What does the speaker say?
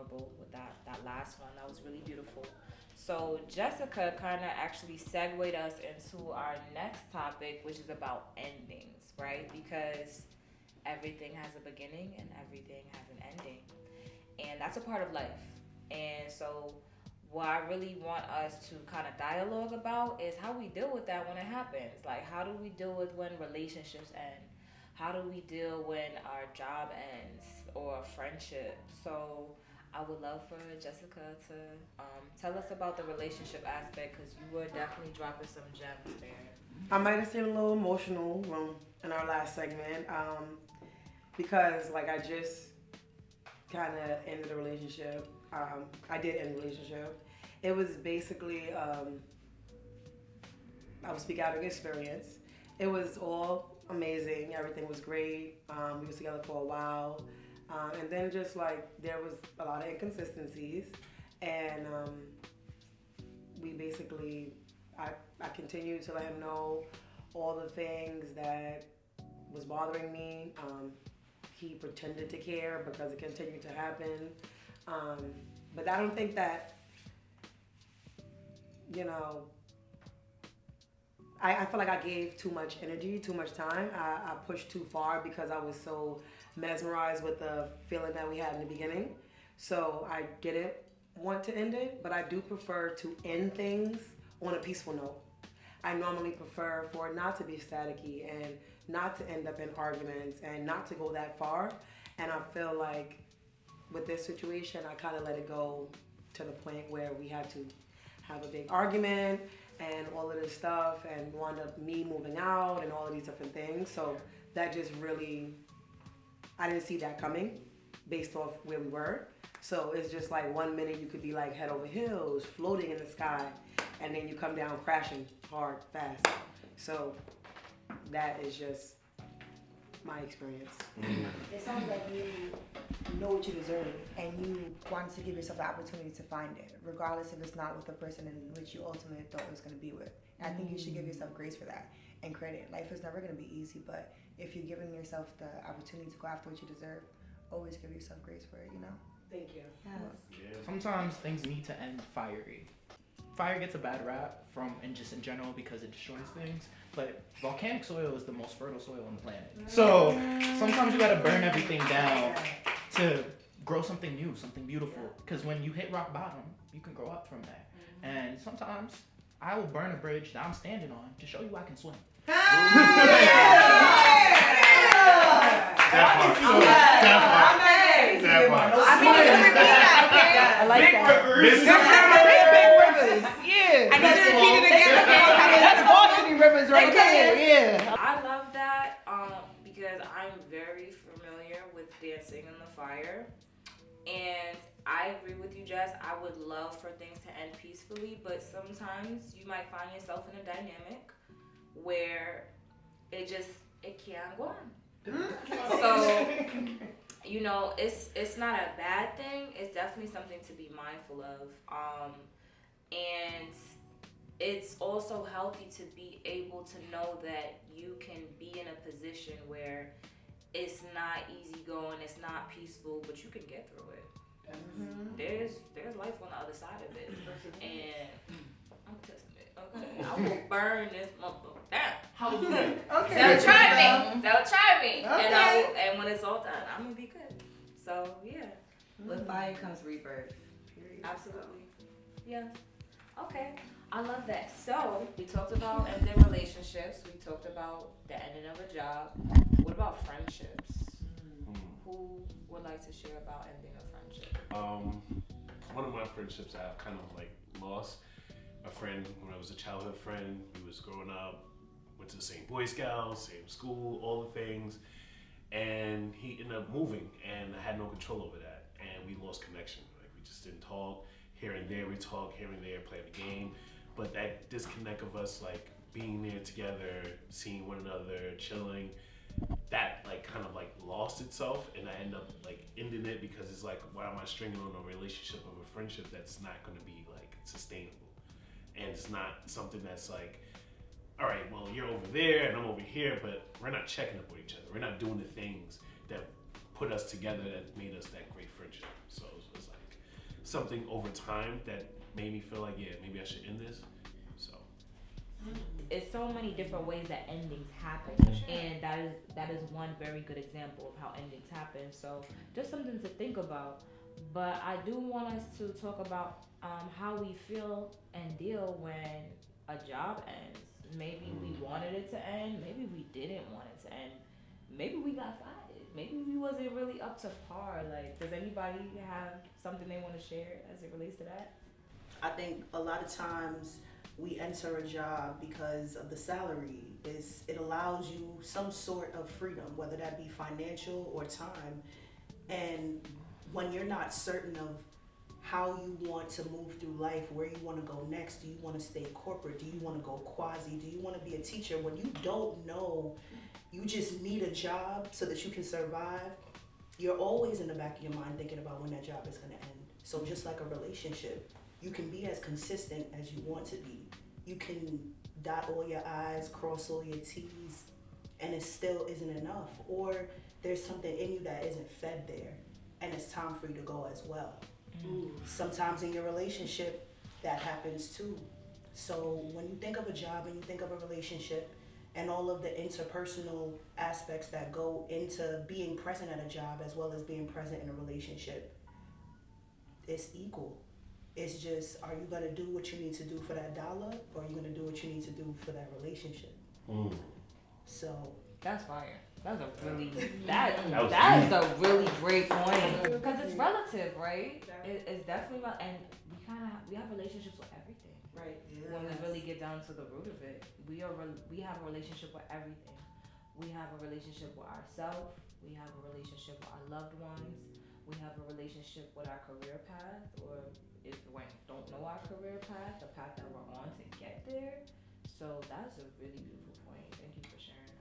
vulnerable with that last one. That was really beautiful. So Jessica kind of actually segued us into our next topic, which is about endings, right? Because everything has a beginning and everything has an ending, and that's a part of life. And so, what I really want us to kind of dialogue about is how we deal with that when it happens. Like, how do we deal with when relationships end? How do we deal when our job ends or a friendship? So, I would love for Jessica to tell us about the relationship aspect because you were definitely dropping some gems there. I might have seemed a little emotional in our last segment because, like, I just kind of ended a relationship. I did end a relationship. It was basically, I would speak out of experience. It was all amazing. Everything was great. We was together for a while. And then just like there was a lot of inconsistencies. And we basically, I continued to let him know all the things that was bothering me. He pretended to care because it continued to happen. But I don't think that, you know, I feel like I gave too much energy, too much time. I pushed too far because I was so mesmerized with the feeling that we had in the beginning. So I didn't want to end it, but I do prefer to end things on a peaceful note. I normally prefer for it not to be staticky and not to end up in arguments and not to go that far. And I feel like with this situation, I kind of let it go to the point where we had to have a big argument and all of this stuff and wound up me moving out and all of these different things. So that just really, I didn't see that coming based off where we were. So it's just like 1 minute you could be like head over heels, floating in the sky, and then you come down crashing hard, fast. So that is just my experience. It sounds like you know what you deserve and you want to give yourself the opportunity to find it, regardless if it's not with the person in which you ultimately thought it was going to be with. And I think you should give yourself grace for that and credit. Life is never going to be easy, but if you're giving yourself the opportunity to go after what you deserve, always give yourself grace for it, you know? Thank you. Yes. Sometimes things need to end fiery. Fire gets a bad rap and just in general because it destroys things. But volcanic soil is the most fertile soil on the planet. So sometimes you gotta burn everything down to grow something new, something beautiful. Because when you hit rock bottom, you can grow up from there. And sometimes I will burn a bridge that I'm standing on to show you I can swim. I mean, you can repeat that. I like that. Big rivers. Yeah. I need to repeat it again. That's varsity rivers right there. Yeah. I love that because I'm very familiar with dancing in the fire. And I agree with you, Jess. I would love for things to end peacefully, but sometimes you might find yourself in a dynamic where it can't go on. So, you know, it's not a bad thing. It's definitely something to be mindful of. And it's also healthy to be able to know that you can be in a position where it's not easy going, it's not peaceful, but you can get through it. There's life on the other side of it. And I'm testing it. Okay. I will burn this motherfucker down. How do you do? Okay. They'll try me. They'll try me. Okay. And when it's all done, I'm gonna be good. So yeah. With fire comes rebirth. Absolutely. Yes. Okay. I love that. So we talked about ending relationships. We talked about the ending of a job. What about friendships? Who would like to share about ending a friendship? One of my friendships I've kind of like lost a friend when I was a childhood friend. We was growing up, went to the same Boy Scouts, same school, all the things, and he ended up moving, and I had no control over that, and we lost connection. Like we just didn't talk. Here and there we talk, here and there play the game, but that disconnect of us like being there together, seeing one another, chilling, that like kind of like lost itself, and I end up like ending it because it's like, why am I stringing on a relationship of a friendship that's not going to be like sustainable, and it's not something that's like, all right, well you're over there and I'm over here, but we're not checking up with each other. We're not doing the things that put us together that made us that great friendship. So it's like something over time that made me feel like, yeah, maybe I should end this. So It's so many different ways that endings happen, and that is one very good example of how endings happen. So just something to think about. But I do want us to talk about how we feel and deal when a job ends. Maybe we wanted it to end, maybe we didn't want it to end, maybe we got fired, maybe we wasn't really up to par. Like, does anybody have something they want to share as it relates to that? I think a lot of times we enter a job because of the salary. It allows you some sort of freedom, whether that be financial or time. And when you're not certain of how you want to move through life, where you want to go next, do you want to stay corporate, do you want to go quasi, do you want to be a teacher, when you don't know, you just need a job so that you can survive, you're always in the back of your mind thinking about when that job is going to end. So just like a relationship, you can be as consistent as you want to be. You can dot all your I's, cross all your T's, and it still isn't enough. Or there's something in you that isn't fed there, and it's time for you to go as well. Sometimes in your relationship, that happens too. So when you think of a job and you think of a relationship and all of the interpersonal aspects that go into being present at a job as well as being present in a relationship, it's equal. It's just, are you gonna do what you need to do for that dollar, or are you gonna do what you need to do for that relationship? So That's fire. That's a really was that is a really great point, because it's relative, right? It's definitely about, and we have relationships with everything. Right. When we really get down to the root of it, we have a relationship with everything. We have a relationship with ourselves. We have a relationship with our loved ones. We have a relationship with our career path, or if we don't know our career path, the path that we're on to get there. So that's a really beautiful point. Thank you for sharing